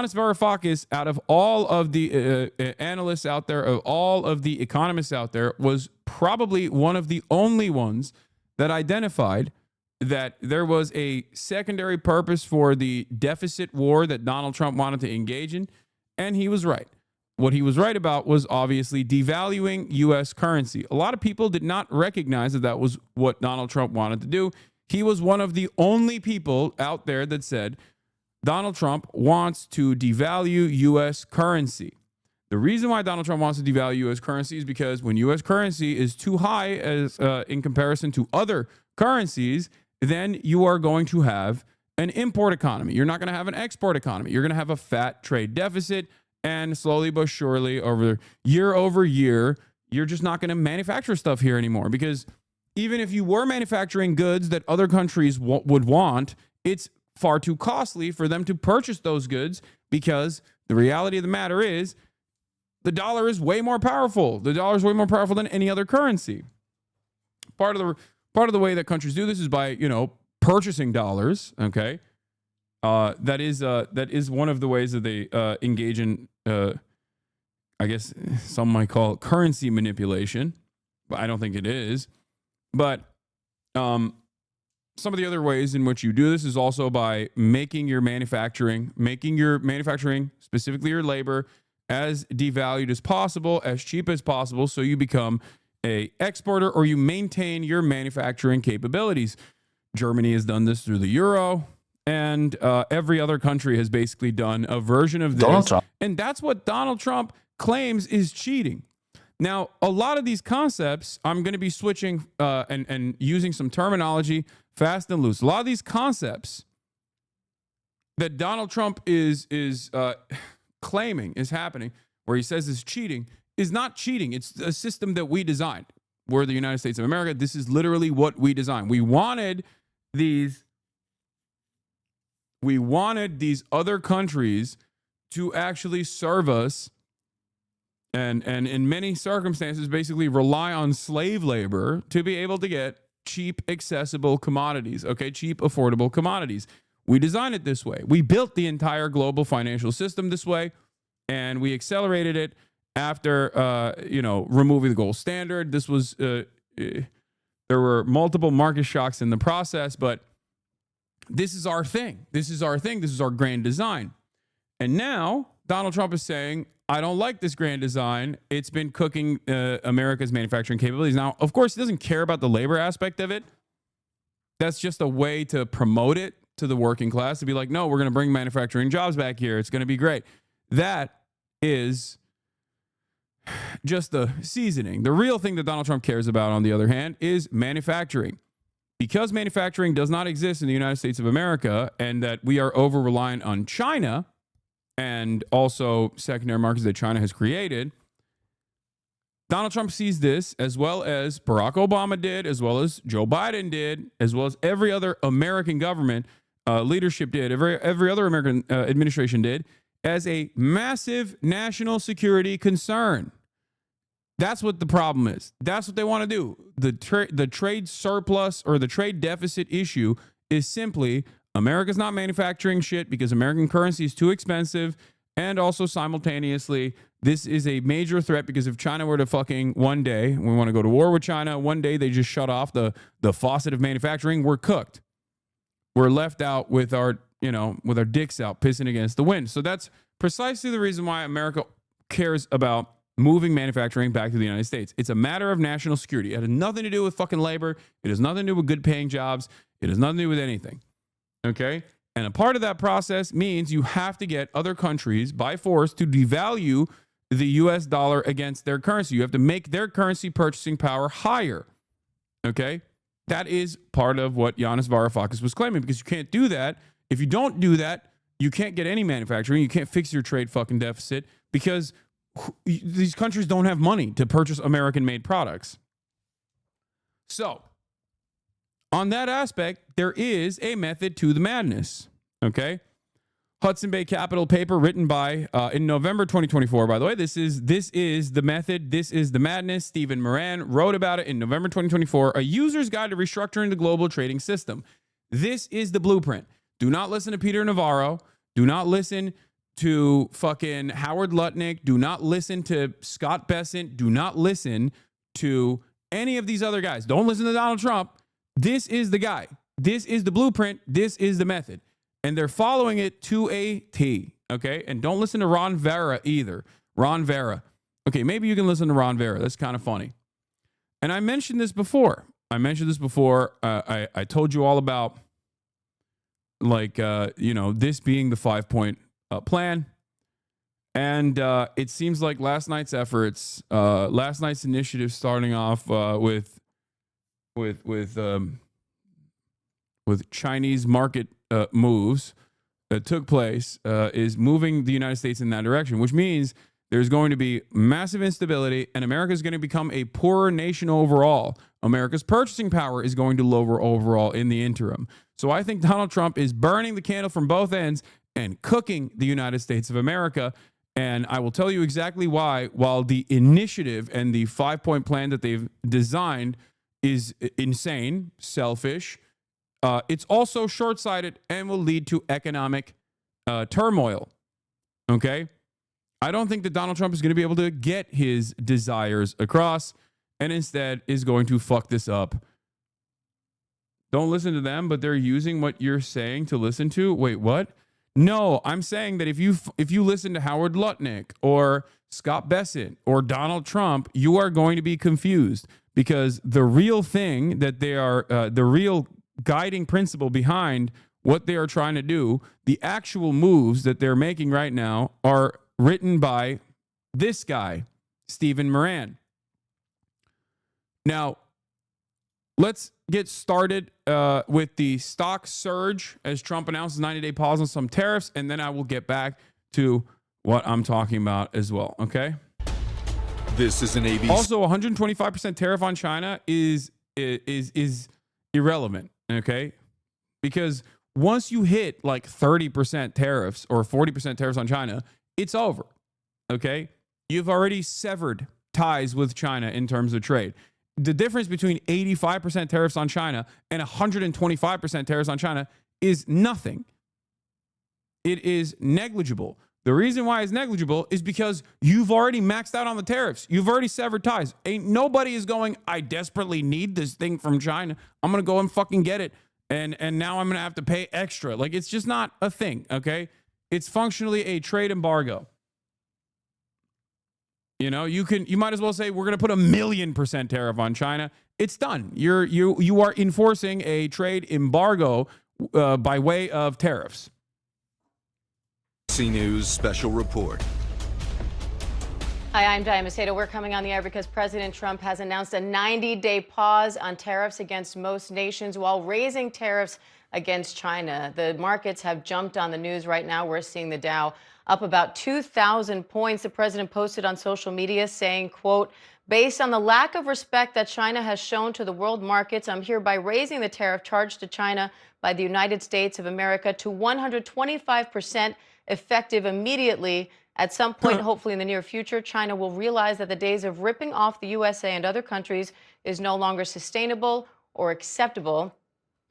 Yanis Varoufakis, out of all of the analysts out there, of all of the economists out there, was probably one of the only ones that identified that there was a secondary purpose for the deficit war that Donald Trump wanted to engage in, and he was right. What he was right about was obviously devaluing U.S. currency. A lot of people did not recognize that that was what Donald Trump wanted to do. He was one of the only people out there that said Donald Trump wants to devalue U.S. currency. The reason why Donald Trump wants to devalue U.S. currency is because when U.S. currency is too high as in comparison to other currencies, then you are going to have an import economy. You're not going to have an export economy. You're going to have a fat trade deficit, and slowly but surely over year, you're just not going to manufacture stuff here anymore, because even if you were manufacturing goods that other countries would want, it's far too costly for them to purchase those goods, because the reality of the matter is the dollar is way more powerful. The dollar is way more powerful than any other currency. Part of the way that countries do this is by, purchasing dollars. Okay. That is one of the ways that they engage in, I guess some might call it currency manipulation, but I don't think it is. But some of the other ways in which you do this is also by making your manufacturing, specifically your labor, as devalued as possible, as cheap as possible, so you become a exporter or you maintain your manufacturing capabilities. Germany has done this through the euro, and every other country has basically done a version of this. And that's what Donald Trump claims is cheating. Now, a lot of these concepts, I'm going to be switching and using some terminology fast and loose. A lot of these concepts that Donald Trump is claiming is happening, where he says is cheating, is not cheating. It's a system that we designed. We're the United States of America. This is literally what we designed. We wanted these other countries to actually serve us and in many circumstances basically rely on slave labor to be able to get cheap, accessible commodities, okay? Cheap, affordable commodities. We designed it this way. We built the entire global financial system this way, and we accelerated it after, removing the gold standard. This was, there were multiple market shocks in the process, but this is our thing. This is our thing. This is our grand design. And now Donald Trump is saying, I don't like this grand design. It's been cooking America's manufacturing capabilities. Now, of course, he doesn't care about the labor aspect of it. That's just a way to promote it to the working class, to be like, no, we're going to bring manufacturing jobs back here. It's going to be great. That is just the seasoning. The real thing that Donald Trump cares about, on the other hand, is manufacturing. Because manufacturing does not exist in the United States of America, and that we are over-reliant on China and also secondary markets that China has created, Donald Trump sees this, as well as Barack Obama did, as well as Joe Biden did, as well as every other American government leadership did, every other American administration did, as a massive national security concern. That's what the problem is. That's what they want to do. The trade surplus or the trade deficit issue is simply America's not manufacturing shit because American currency is too expensive. And also simultaneously, this is a major threat because if China were to fucking one day, we want to go to war with China, one day they just shut off the faucet of manufacturing, we're cooked. We're left out with our dicks out, pissing against the wind. So that's precisely the reason why America cares about moving manufacturing back to the United States. It's a matter of national security. It has nothing to do with fucking labor. It has nothing to do with good paying jobs. It has nothing to do with anything. Okay? And a part of that process means you have to get other countries by force to devalue the US dollar against their currency. You have to make their currency purchasing power higher. Okay? That is part of what Yanis Varoufakis was claiming, because you can't do that. If you don't do that, you can't get any manufacturing. You can't fix your trade fucking deficit because these countries don't have money to purchase American-made products. So, on that aspect, there is a method to the madness, okay? Hudson Bay Capital paper written by, in November 2024, by the way. This is the method. This is the madness. Stephen Moran wrote about it in November 2024, A User's Guide to Restructuring the Global Trading System. This is the blueprint. Do not listen to Peter Navarro. Do not listen to fucking Howard Lutnick. Do not listen to Scott Bessent. Do not listen to any of these other guys. Don't listen to Donald Trump. This is the guy. This is the blueprint. This is the method. And they're following it to a T. Okay? And don't listen to Ron Vera either. Ron Vera. Okay, maybe you can listen to Ron Vera. That's kind of funny. And I mentioned this before. I told you all about, like, this being the 5-point plan. And it seems like last night's efforts, last night's initiative, starting off with Chinese market moves that took place, is moving the United States in that direction, which means there's going to be massive instability, and America is going to become a poorer nation overall. America's purchasing power is going to lower overall in the interim. So I think Donald Trump is burning the candle from both ends and cooking the United States of America. And I will tell you exactly why. While the initiative and the 5-point plan that they've designed is insane, selfish, it's also short-sighted and will lead to economic turmoil. Okay? I don't think that Donald Trump is going to be able to get his desires across, and instead is going to fuck this up. Don't listen to them, but they're using what you're saying to listen to. Wait, what? No, I'm saying that if you listen to Howard Lutnick or Scott Bessent or Donald Trump, you are going to be confused, because the real thing that they are, the real guiding principle behind what they are trying to do, the actual moves that they're making right now, are written by this guy, Stephen Moran. Now, let's get started with the stock surge as Trump announces 90-day pause on some tariffs, and then I will get back to what I'm talking about as well, okay? This is an ABC. Also, 125% tariff on China is irrelevant, okay? Because once you hit like 30% tariffs or 40% tariffs on China, it's over, okay? You've already severed ties with China in terms of trade. The difference between 85% tariffs on China and 125% tariffs on China is nothing. It is negligible. The reason why it's negligible is because you've already maxed out on the tariffs. You've already severed ties. Ain't nobody is going, I desperately need this thing from China. I'm going to go and fucking get it. And now I'm going to have to pay extra. Like, it's just not a thing, okay? It's functionally a trade embargo. You know, you might as well say we're going to put 1,000,000% tariff on China. It's done. You are enforcing a trade embargo by way of tariffs. ABC News special report. Hi, I'm Diane Macedo. We're coming on the air because President Trump has announced a 90-day pause on tariffs against most nations while raising tariffs against China. The markets have jumped on the news right now. We're seeing the Dow up about 2,000 points. The president posted on social media saying, quote, based on the lack of respect that China has shown to the world markets, I'm hereby raising the tariff charge to China by the United States of America to 125% effective immediately. At some point, hopefully in the near future, China will realize that the days of ripping off the USA and other countries is no longer sustainable or acceptable.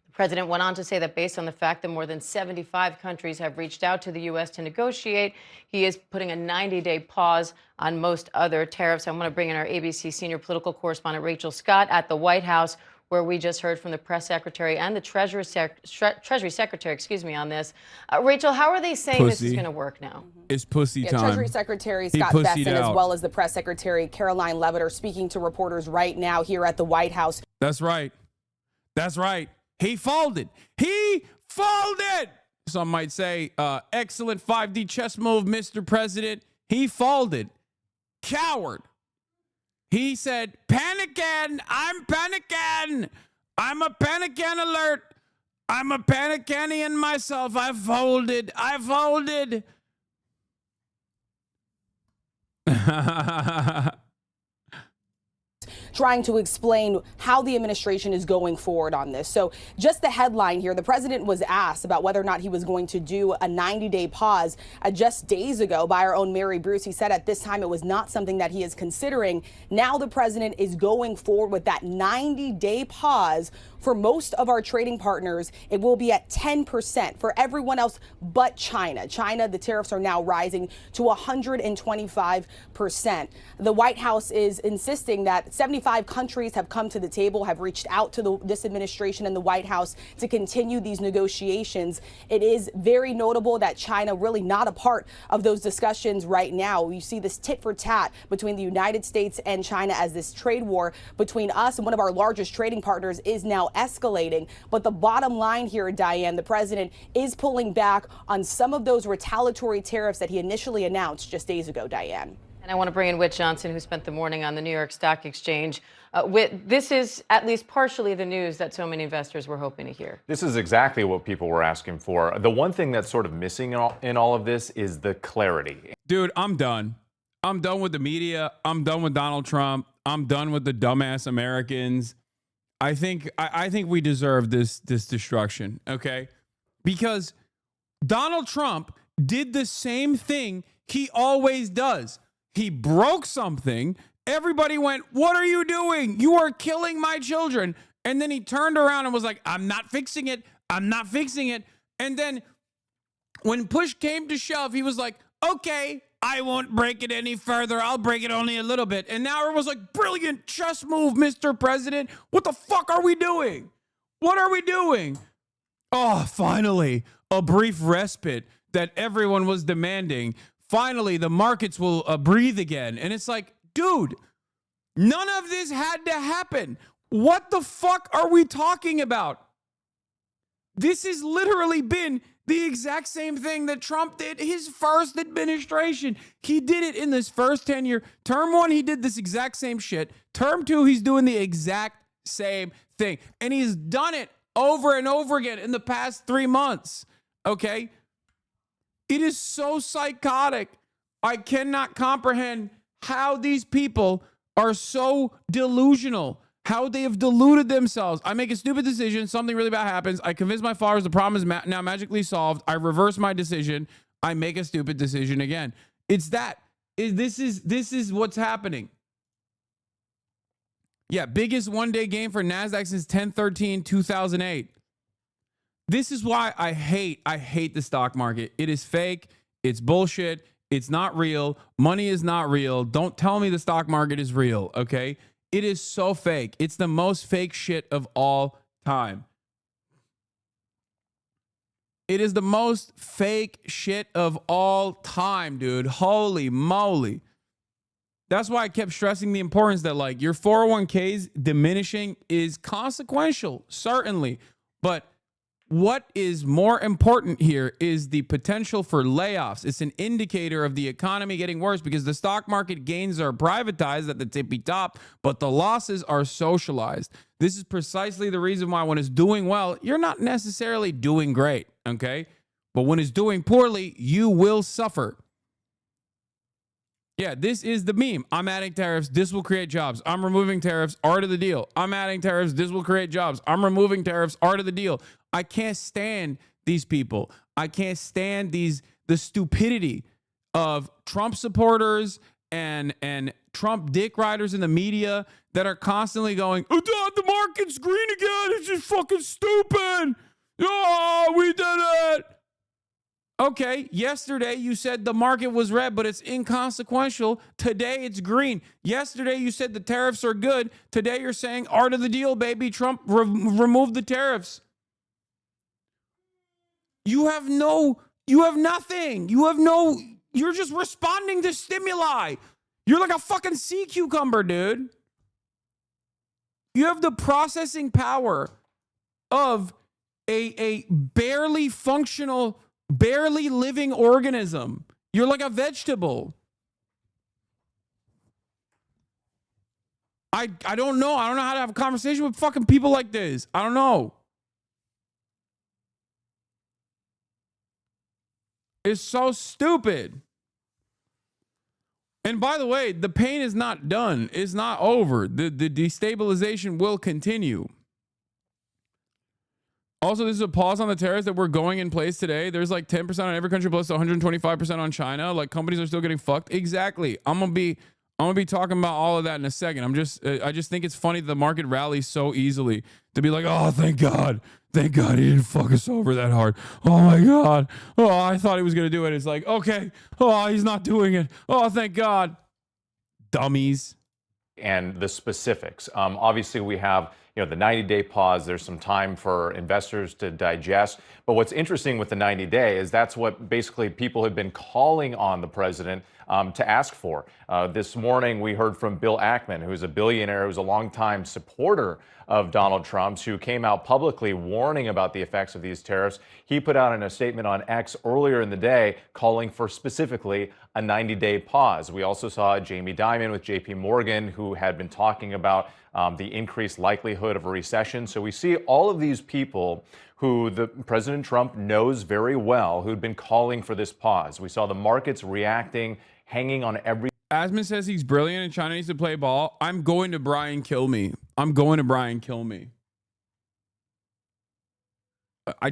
The president went on to say that based on the fact that more than 75 countries have reached out to the U.S. to negotiate, he is putting a 90-day pause on most other tariffs. I want to bring in our ABC senior political correspondent, Rachel Scott, at the White House, where we just heard from the press secretary and the Treasury Secretary, on this. Rachel, how are they saying this is going to work now? It's pussy time. Treasury Secretary Scott Bessent, as well as the press secretary Caroline Levitt, are speaking to reporters right now here at the White House. That's right. That's right. He folded. He folded. Some might say, excellent 5D chess move, Mr. President. He folded. Coward. He said, panicking. I'm panicking. I'm a panicking alert. I'm a panicanian myself. I folded. I folded. Trying to explain how the administration is going forward on this. So just the headline here, the president was asked about whether or not he was going to do a 90-day pause just days ago by our own Mary Bruce. He said at this time it was not something that he is considering. Now the president is going forward with that 90-day pause For most of our trading partners, it will be at 10%. For everyone else but China, the tariffs are now rising to 125%. The White House is insisting that 75 countries have come to the table, have reached out to this administration and the White House to continue these negotiations. It is very notable that China really not a part of those discussions right now. You see this tit for tat between the United States and China as this trade war between us and one of our largest trading partners is now escalating. But the bottom line here, Diane, the president is pulling back on some of those retaliatory tariffs that he initially announced just days ago, Diane. And I want to bring in Whit Johnson, who spent the morning on the New York Stock Exchange. Whit, this is at least partially the news that so many investors were hoping to hear. This is exactly what people were asking for. The one thing that's sort of missing in all of this is the clarity. Dude, I'm done. I'm done with the media. I'm done with Donald Trump. I'm done with the dumbass Americans. I think we deserve this destruction, okay? Because Donald Trump did the same thing he always does. He broke something. Everybody went, "What are you doing? You are killing my children." And then he turned around and was like, "I'm not fixing it. I'm not fixing it." And then when push came to shove, he was like, "Okay, I won't break it any further. I'll break it only a little bit." And now everyone's like, "Brilliant chess move, Mr. President. What the fuck are we doing? What are we doing?" Oh, finally, a brief respite that everyone was demanding. Finally, the markets will breathe again. And it's like, dude, none of this had to happen. What the fuck are we talking about? This has literally been the exact same thing that Trump did his first administration. He did it in this first 10-year. Term one, he did this exact same shit. Term two, he's doing the exact same thing. And he's done it over and over again in the past 3 months. Okay? It is so psychotic. I cannot comprehend how these people are so delusional, how they have deluded themselves. I make a stupid decision, something really bad happens. I convince my followers the problem is now magically solved. I reverse my decision. I make a stupid decision again. It's that. This is what's happening. Yeah, biggest one-day gain for NASDAQ since 10/13/2008. This is why I hate the stock market. It is fake. It's bullshit. It's not real. Money is not real. Don't tell me the stock market is real, okay? It is so fake. It's the most fake shit of all time. It is the most fake shit of all time, dude. Holy moly. That's why I kept stressing the importance that, like, your 401ks diminishing is consequential, certainly. But what is more important here is the potential for layoffs. It's an indicator of the economy getting worse because the stock market gains are privatized at the tippy top, but the losses are socialized. This is precisely the reason why when it's doing well, you're not necessarily doing great, okay? But when it's doing poorly, you will suffer. Yeah, this is the meme. I'm adding tariffs. This will create jobs. I'm removing tariffs. Art of the deal. I'm adding tariffs. This will create jobs. I'm removing tariffs. Art of the deal. I can't stand these people. I can't stand the stupidity of Trump supporters and Trump dick riders in the media that are constantly going, "Oh, God, the market's green again. It's just fucking stupid. Oh, we did it." Okay, yesterday you said the market was red, but it's inconsequential. Today it's green. Yesterday you said the tariffs are good. Today you're saying art of the deal, baby. Trump removed the tariffs. You have nothing. You're just responding to stimuli. You're like a fucking sea cucumber, dude. You have the processing power of a barely functional, barely living organism. You're like a vegetable. I don't know. I don't know how to have a conversation with fucking people like this. I don't know. It's so stupid. And by the way, the pain is not done. It's not over. The destabilization will continue. Also, this is a pause on the tariffs that were going in place today. There's like 10% on every country plus 125% on China. Like, companies are still getting fucked. Exactly. I'm gonna be I'm gonna be talking about all of that in a second. I just think it's funny that the market rallies so easily to be like, oh, thank God he didn't fuck us over that hard. Oh my God. Oh, I thought he was gonna do it. It's like, okay. Oh, he's not doing it. Oh, thank God. Dummies. And the specifics. Obviously, we have the 90-day pause. There's some time for investors to digest. But what's interesting with the 90-day is that's what basically people have been calling on the president to ask for. This morning, we heard from Bill Ackman, who's a billionaire, who's a longtime supporter of Donald Trump's, who came out publicly warning about the effects of these tariffs. He put out in a statement on X earlier in the day calling for specifically a 90-day pause. We also saw Jamie Dimon with JP Morgan, who had been talking about the increased likelihood of a recession. So we see all of these people who President Trump knows very well, who'd been calling for this pause. We saw the markets reacting, hanging on every. Asman says he's brilliant and China needs to play ball. I'm going to Brian Kill Me. I'm going to Brian Kill Me. I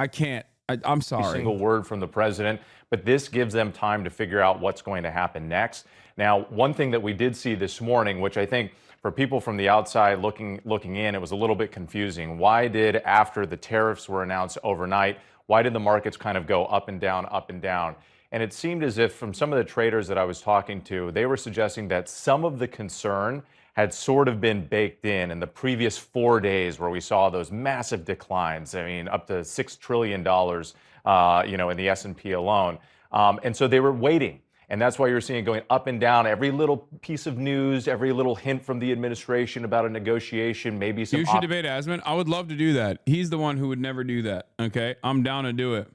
can't. I'm sorry. Single word from the president, but this gives them time to figure out what's going to happen next. Now, one thing that we did see this morning, which I think for people from the outside looking in, it was a little bit confusing. Why did, after the tariffs were announced overnight, why did the markets kind of go up and down, up and down? And it seemed as if from some of the traders that I was talking to, they were suggesting that some of the concern had sort of been baked in the previous 4 days where we saw those massive declines. I mean, up to $6 trillion, in the S&P alone. And so they were waiting. And that's why you're seeing it going up and down. Every little piece of news, every little hint from the administration about a negotiation, maybe some. You should debate Asman. I would love to do that. He's the one who would never do that. Okay, I'm down to do it.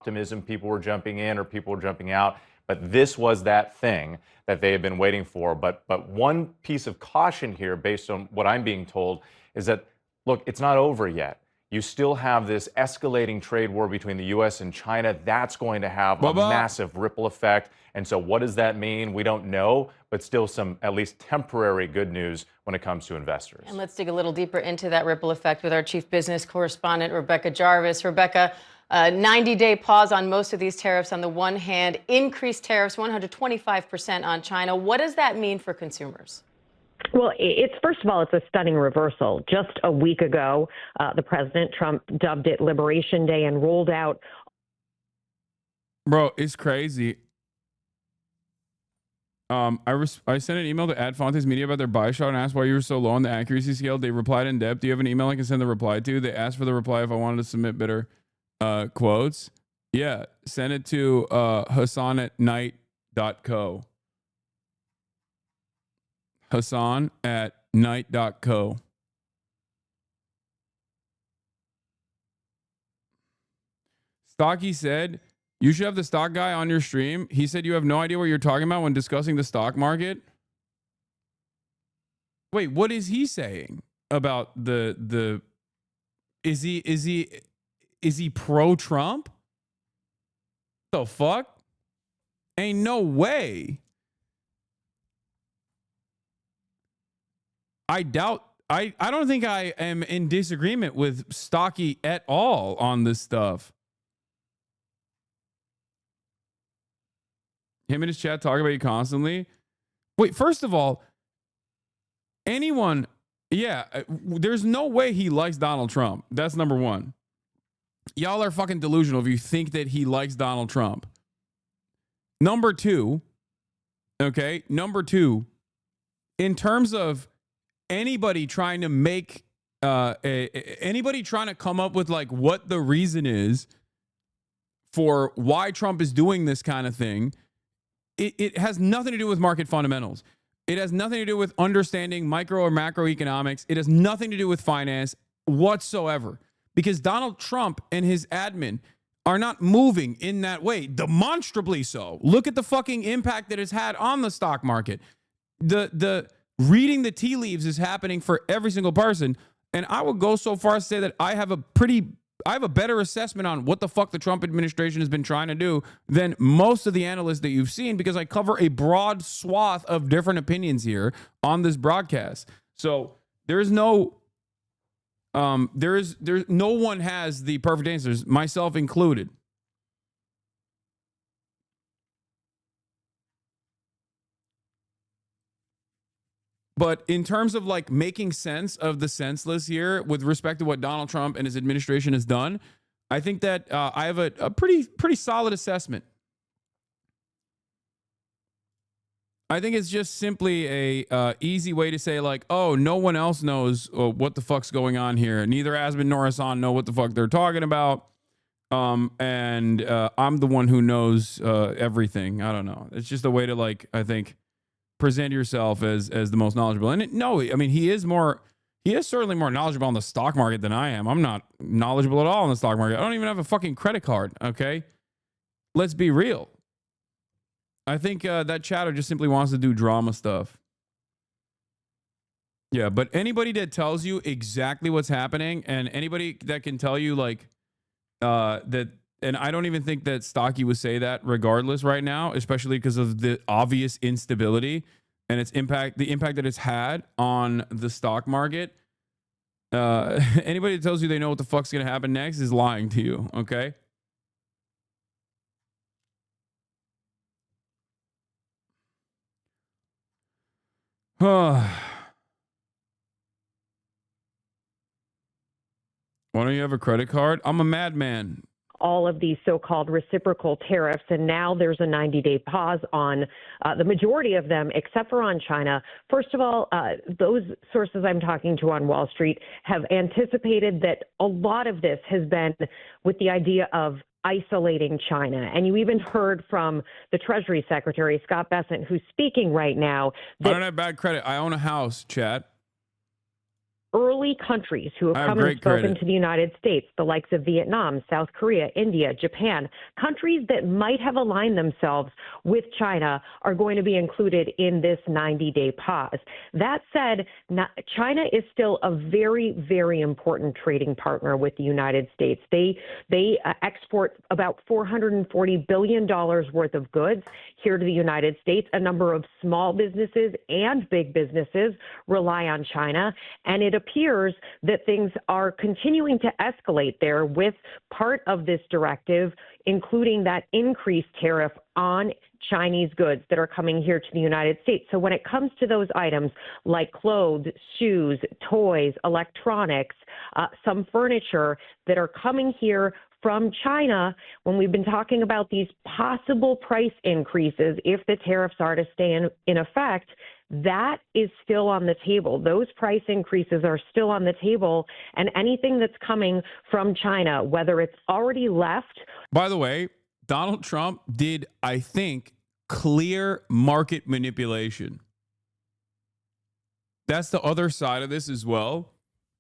Optimism, people were jumping in or people were jumping out. But this was that thing that they had been waiting for. But one piece of caution here, based on what I'm being told, is that, look, it's not over yet. You still have this escalating trade war between the U.S. and China. That's going to have a massive ripple effect. And so what does that mean? We don't know, but still some at least temporary good news when it comes to investors. And let's dig a little deeper into that ripple effect with our chief business correspondent, Rebecca Jarvis. Rebecca, 90-day pause on most of these tariffs on the one hand, increased tariffs 125% on China. What does that mean for consumers? Well, first of all, it's a stunning reversal. Just a week ago, the President Trump dubbed it Liberation Day and rolled out. Bro, it's crazy. I sent an email to Ad Fontes Media about their buy shot and asked why you were so low on the accuracy scale. They replied in depth. Do you have an email I can send the reply to? They asked for the reply if I wanted to submit better quotes. Yeah, send it to Hasan@night.co. Hasan@night.co. Stocky said, you should have the stock guy on your stream. He said you have no idea what you're talking about when discussing the stock market. Wait, what is he saying about the is he pro-Trump? The fuck? Ain't no way. I doubt. I don't think I am in disagreement with Stocky at all on this stuff. Him and his chat talk about you constantly. Wait, first of all, there's no way he likes Donald Trump. That's number one. Y'all are fucking delusional if you think that he likes Donald Trump. Number two, in terms of anybody trying to make anybody trying to come up with like what the reason is for why Trump is doing this kind of thing, it has nothing to do with market fundamentals. It has nothing to do with understanding micro or macroeconomics. It has nothing to do with finance whatsoever, because Donald Trump and his admin are not moving in that way, demonstrably so. Look at the fucking impact that it's had on the stock market. The reading the tea leaves is happening for every single person. And I would go so far as to say that I have a better assessment on what the fuck the Trump administration has been trying to do than most of the analysts that you've seen, because I cover a broad swath of different opinions here on this broadcast. So there's no one has the perfect answers, myself included. But in terms of like making sense of the senseless here with respect to what Donald Trump and his administration has done, I think that I have a pretty solid assessment. I think it's just simply a easy way to say like, oh, no one else knows what the fuck's going on here. Neither Asman nor Hasan know what the fuck they're talking about. And I'm the one who knows everything. I don't know. It's just a way to like, I think, present yourself as the most knowledgeable. And he is certainly more knowledgeable on the stock market than I am. I'm not knowledgeable at all on the stock market. I don't even have a fucking credit card. Okay. Let's be real. I think that chatter just simply wants to do drama stuff. Yeah. But anybody that tells you exactly what's happening and anybody that can tell you like that, and I don't even think that Stocky would say that regardless right now, especially because of the obvious instability and its impact, the impact that it's had on the stock market. Anybody that tells you they know what the fuck's going to happen next is lying to you. Okay. Why don't you have a credit card? I'm a madman. All of these so-called reciprocal tariffs, and now there's a 90-day pause on the majority of them, except for on China. First of all, those sources I'm talking to on Wall Street have anticipated that a lot of this has been with the idea of isolating China. And you even heard from the Treasury Secretary, Scott Bessent, who's speaking right now. I don't have bad credit. I own a house, chat. Early countries who have come and spoken to the United States, the likes of Vietnam, South Korea, India, Japan, countries that might have aligned themselves with China are going to be included in this 90-day pause. That said, China is still a very, very important trading partner with the United States. They export about $440 billion worth of goods here to the United States. A number of small businesses and big businesses rely on China, and it appears that things are continuing to escalate there with part of this directive, including that increased tariff on Chinese goods that are coming here to the United States. So when it comes to those items like clothes, shoes, toys, electronics, some furniture that are coming here from China, when we've been talking about these possible price increases if the tariffs are to stay in effect, that is still on the table. Those price increases are still on the table, and anything that's coming from China, whether it's already left. By the way, Donald Trump did, I think, clear market manipulation. That's the other side of this as well,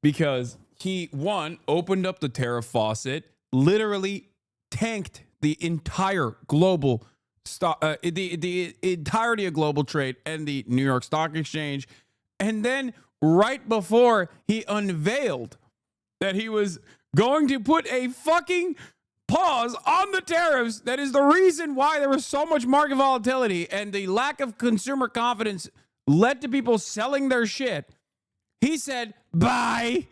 because he, one, opened up the tariff faucet, literally tanked the entire global stock, the entirety of global trade and the New York Stock Exchange. And then right before he unveiled that he was going to put a fucking pause on the tariffs, that is the reason why there was so much market volatility and the lack of consumer confidence led to people selling their shit, he said, bye.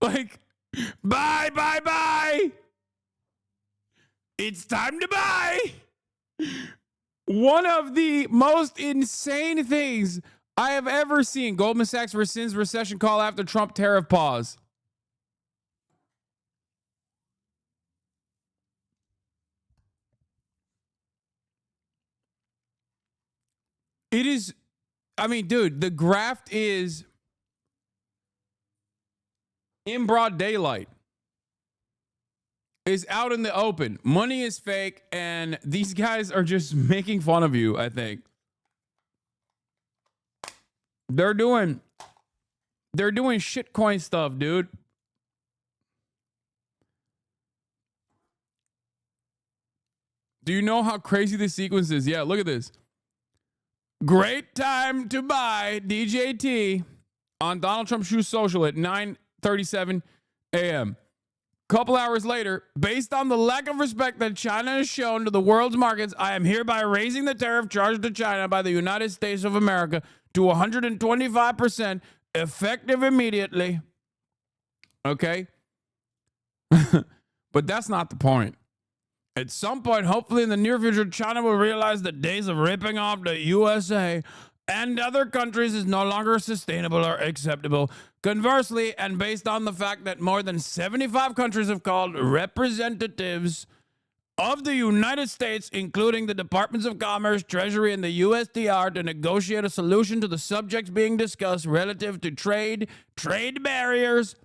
Like, bye, bye, bye. It's time to buy. One of the most insane things I have ever seen. Goldman Sachs rescinds recession call after Trump tariff pause. It is, I mean, dude, the graft is in broad daylight. Is out in the open. Money is fake, and these guys are just making fun of you, I think. They're doing shitcoin stuff, dude. Do you know how crazy this sequence is? Yeah, look at this. Great time to buy DJT on Donald Trump's Truth Social at 9:37 a.m. Couple hours later, based on the lack of respect that China has shown to the world's markets, I am hereby raising the tariff charged to China by the United States of America to 125%, effective immediately. Okay? But that's not the point. At some point, hopefully in the near future, China will realize the days of ripping off the USA and other countries is no longer sustainable or acceptable. Conversely, and based on the fact that more than 75 countries have called representatives of the United States, including the Departments of Commerce, Treasury, and the USTR, to negotiate a solution to the subjects being discussed relative to trade barriers,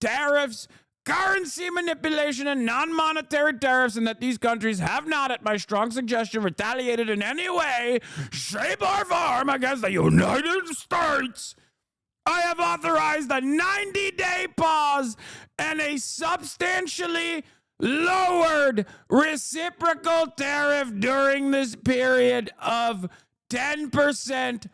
tariffs, currency manipulation, and non-monetary tariffs, and that these countries have not, at my strong suggestion, retaliated in any way, shape, or form against the United States, I have authorized a 90-day pause and a substantially lowered reciprocal tariff during this period of 10%,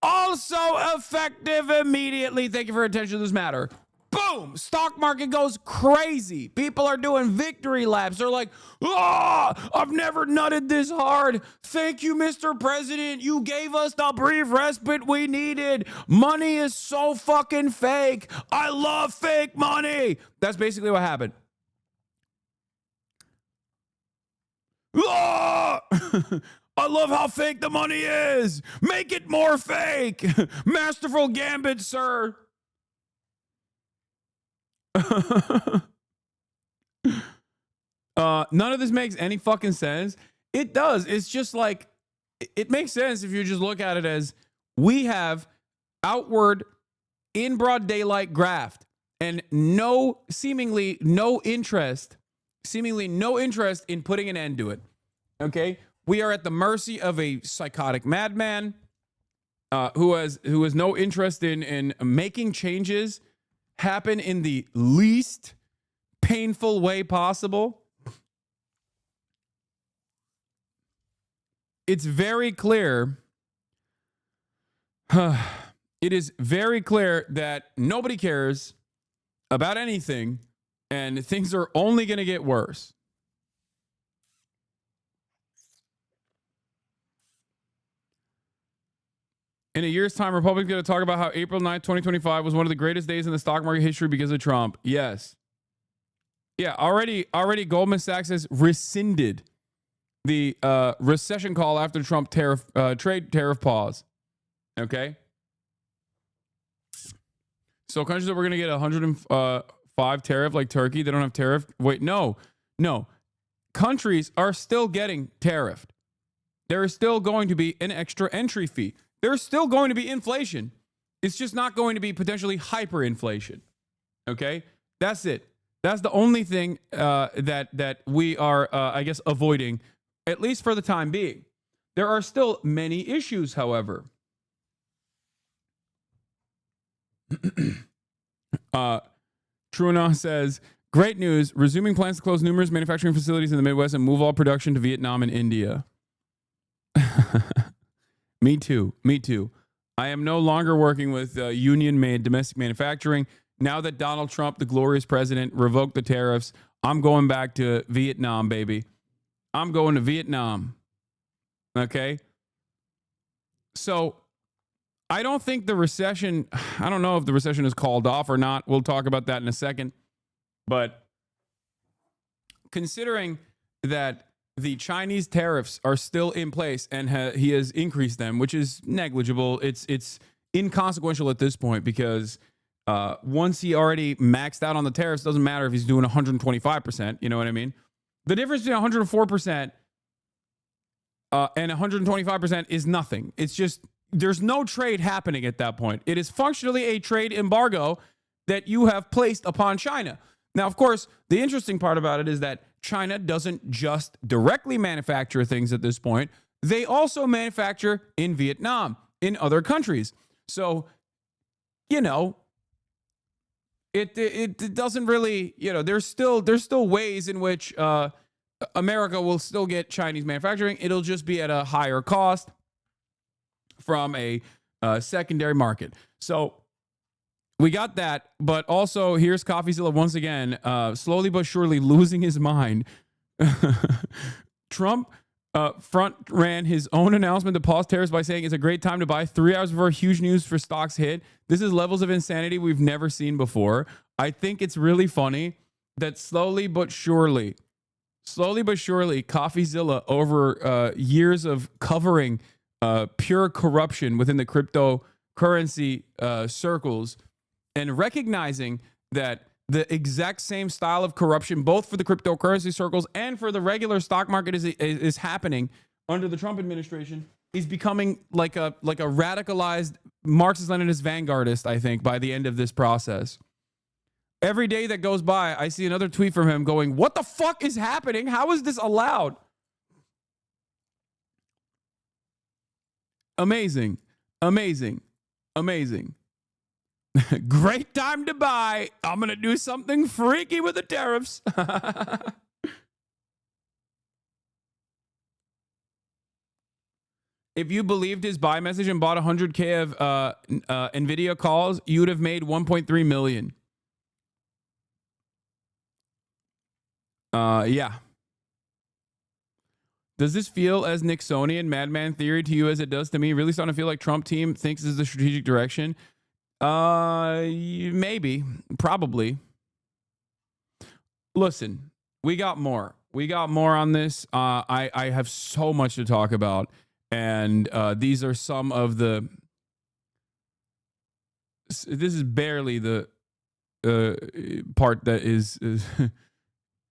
also effective immediately. Thank you for your attention to this matter. Boom! Stock market goes crazy. People are doing victory laps. They're like, I've never nutted this hard. Thank you, Mr. President. You gave us the brief respite we needed. Money is so fucking fake. I love fake money. That's basically what happened. I love how fake the money is. Make it more fake. Masterful gambit, sir. None of this makes any fucking sense. It does. It's just like, it makes sense if you just look at it as we have outward in broad daylight graft and seemingly no interest in putting an end to it. Okay. We are at the mercy of a psychotic madman who has no interest in making changes happen in the least painful way possible. It's very clear. It is very clear that nobody cares about anything, and things are only going to get worse. In a year's time, Republicans going to talk about how April 9th, 2025 was one of the greatest days in the stock market history because of Trump. Yes. Yeah, already Goldman Sachs has rescinded the recession call after Trump trade tariff pause. Okay? So countries that we're going to get 105 tariff like Turkey, they don't have tariff. Wait, no. Countries are still getting tariffed. There is still going to be an extra entry fee. There's still going to be inflation. It's just not going to be potentially hyperinflation. Okay? That's it. That's the only thing that we are, I guess, avoiding, at least for the time being. There are still many issues, however. Truna says, great news. Resuming plans to close numerous manufacturing facilities in the Midwest and move all production to Vietnam and India. Me too. I am no longer working with union-made domestic manufacturing. Now that Donald Trump, the glorious president, revoked the tariffs, I'm going back to Vietnam, baby. I'm going to Vietnam. Okay? So I don't think the recession, I don't know if the recession is called off or not. We'll talk about that in a second. But considering that the Chinese tariffs are still in place and he has increased them, which is negligible. It's inconsequential at this point because once he already maxed out on the tariffs, doesn't matter if he's doing 125%. You know what I mean? The difference between 104% and 125% is nothing. It's just there's no trade happening at that point. It is functionally a trade embargo that you have placed upon China. Now, of course, the interesting part about it is that China doesn't just directly manufacture things at this point. They also manufacture in Vietnam, in other countries. So, you know, it doesn't really, you know, there's still ways in which America will still get Chinese manufacturing. It'll just be at a higher cost from a secondary market. So we got that, but also here's CoffeeZilla once again, slowly but surely losing his mind. Trump front ran his own announcement to pause tariffs by saying it's a great time to buy 3 hours before huge news for stocks hit. This is levels of insanity we've never seen before. I think it's really funny that slowly but surely slowly but surely, CoffeeZilla, over years of covering pure corruption within the cryptocurrency circles, and recognizing that the exact same style of corruption, both for the cryptocurrency circles and for the regular stock market, is happening under the Trump administration. He's becoming like a radicalized Marxist-Leninist vanguardist, I think, by the end of this process. Every day that goes by, I see another tweet from him going, what the fuck is happening? How is this allowed? Amazing. Amazing. Amazing. Great time to buy. I'm going to do something freaky with the tariffs. If you believed his buy message and bought 100K of NVIDIA calls, you would have made 1.3 million. Yeah. Does this feel as Nixonian madman theory to you as it does to me? Really starting to feel like Trump team thinks this is the strategic direction. Maybe, probably. Listen, we got more. We got more on this. I have so much to talk about, and these are some of the. This is barely the part that is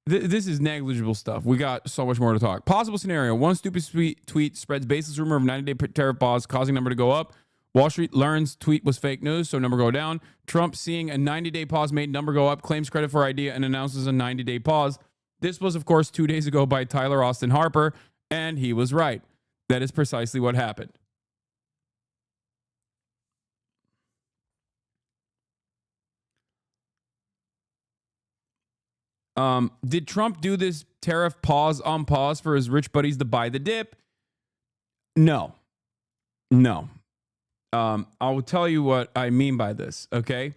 this is negligible stuff. We got so much more to talk. Possible scenario: one stupid tweet spreads baseless rumor of 90-day tariff pause, causing number to go up. Wall Street learns tweet was fake news, so number go down. Trump, seeing a 90-day pause made number go up, claims credit for idea and announces a 90-day pause. This was, of course, 2 days ago by Tyler Austin Harper, and he was right. That is precisely what happened. Did Trump do this tariff pause on pause for his rich buddies to buy the dip? No. No. I will tell you what I mean by this, okay?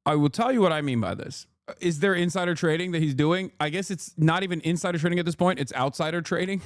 I will tell you what I mean by this. Is there insider trading that he's doing? I guess it's not even insider trading at this point. It's outsider trading.